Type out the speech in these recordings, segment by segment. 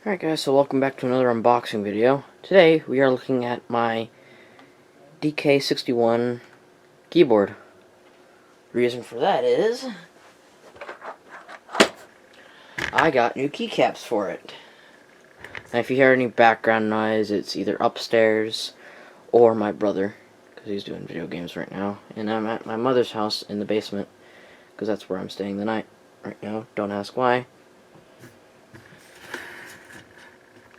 Alright guys, so welcome back to another unboxing video. Today we are looking at my DK61 keyboard. Reason for that is I got new keycaps for it. And if you hear any background noise, it's either upstairs or my brother, because he's doing video games right now. And I'm at my mother's house in the basement, because that's where I'm staying the night right now. Don't ask why.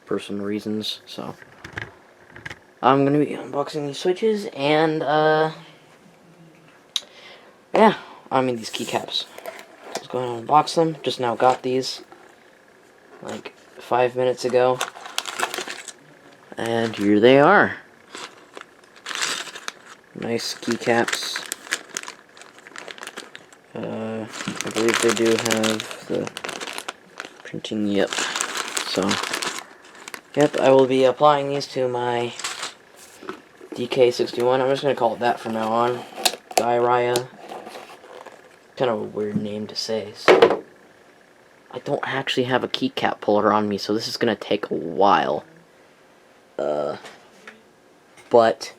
Personal reasons, so I'm gonna be unboxing these switches and yeah, I mean these keycaps. Let's go ahead and unbox them. Just now got these like 5 minutes ago, and here they are. Nice keycaps. I believe they do have the printing. Yep. So yep, I will be applying these to my DK61. I'm just going to call it that from now on. Diarrhea. Kind of a weird name to say. So I don't actually have a keycap puller on me, so this is going to take a while. But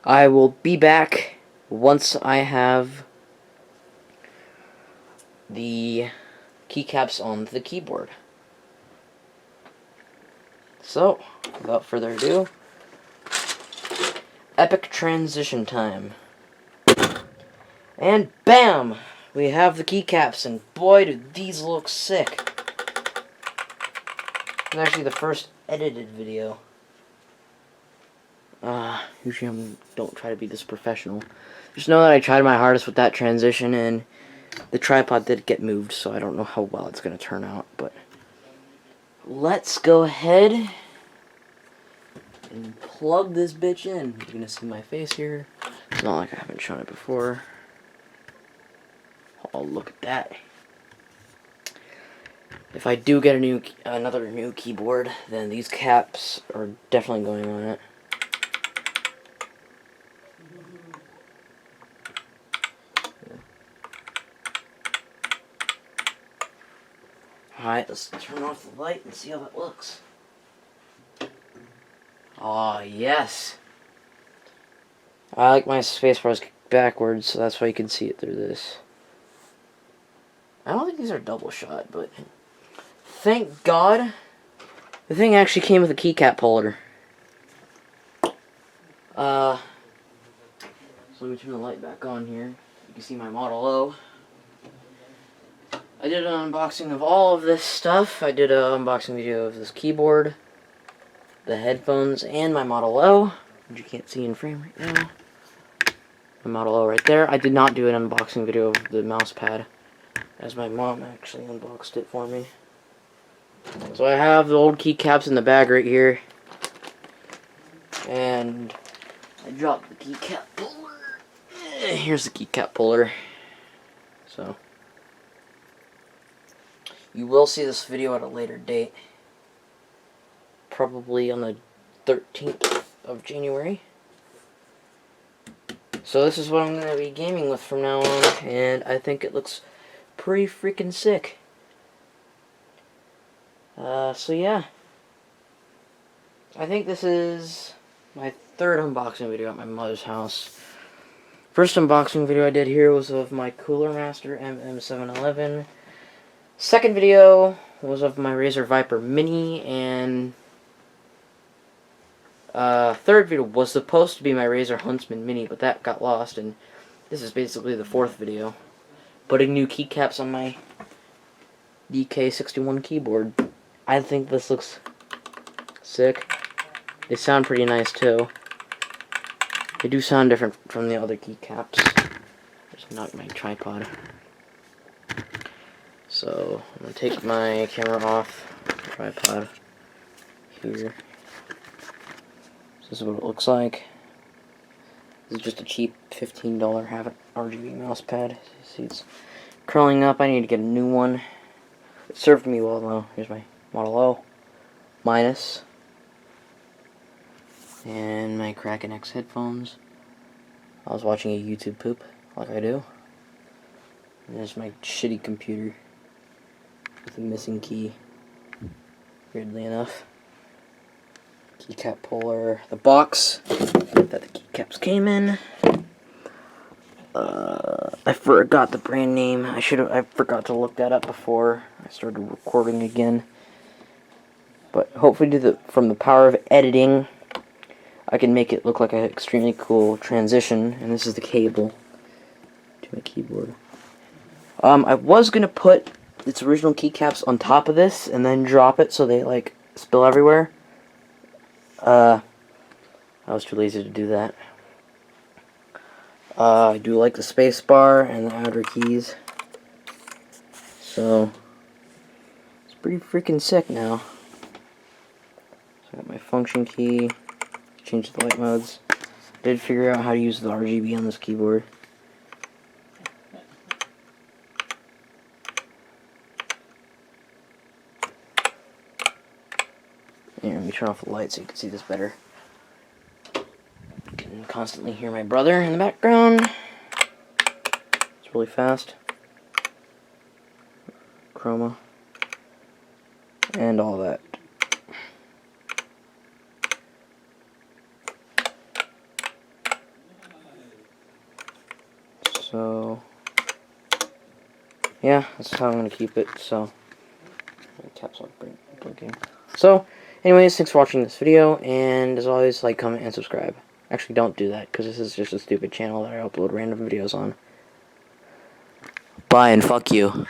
I will be back once I have the keycaps on the keyboard. So, without further ado, epic transition time. And bam! We have the keycaps, and boy do these look sick. It's actually the first edited video. Usually I don't try to be this professional. Just know that I tried my hardest with that transition, and the tripod did get moved, so I don't know how well it's going to turn out, but let's go ahead and plug this bitch in. You're going to see my face here. It's not like I haven't shown it before. Oh, look at that. If I do get another new keyboard, then these caps are definitely going on it. Alright, let's turn off the light and see how it looks. Oh, yes. I like my space bars backwards, so that's why you can see it through this. I don't think these are double shot, but thank God the thing actually came with a keycap puller. So let me turn the light back on here. You can see my Model O. I did an unboxing of all of this stuff. I did an unboxing video of this keyboard, the headphones, and my Model O, which you can't see in frame right now. My Model O right there. I did not do an unboxing video of the mouse pad, as my mom actually unboxed it for me. So I have the old keycaps in the bag right here, and I dropped the keycap puller. Here's the keycap puller. So you will see this video at a later date, probably on the 13th of January. So this is what I'm going to be gaming with from now on, and I think it looks pretty freaking sick. So yeah. I think this is my third unboxing video at my mother's house. First unboxing video I did here was of my Cooler Master MM711. Second video was of my Razer Viper Mini, and third video was supposed to be my Razer Huntsman Mini, but that got lost, and this is basically the fourth video. Putting new keycaps on my DK61 keyboard. I think this looks sick. They sound pretty nice too. They do sound different from the other keycaps. Just knock my tripod. So I'm gonna take my camera off the tripod here. This is what it looks like. This is just a cheap $15 RGB mouse pad. See, it's curling up. I need to get a new one. It served me well though. Here's my Model O minus, and my Kraken X headphones. I was watching a YouTube poop, like I do. And there's my shitty computer with a missing key. weirdly enough. Keycap puller. The box that the keycaps came in. I forgot the brand name. I forgot to look that up before I started recording again. But hopefully from the power of editing, I can make it look like an extremely cool transition. And this is the cable to my keyboard. I was going to put its original keycaps on top of this and then drop it so they, like, spill everywhere. I was too lazy to do that. I do like the space bar and the outer keys. So, it's pretty freaking sick now. So I got my function key, change the light modes. Did figure out how to use the RGB on this keyboard. Here, let me turn off the light so you can see this better. You can constantly hear my brother in the background. It's really fast. Chroma. And all that. So, yeah, that's how I'm going to keep it. So, caps lock blinking. So, anyways, thanks for watching this video, and as always, like, comment, and subscribe. Actually, don't do that, because this is just a stupid channel that I upload random videos on. Bye, and fuck you.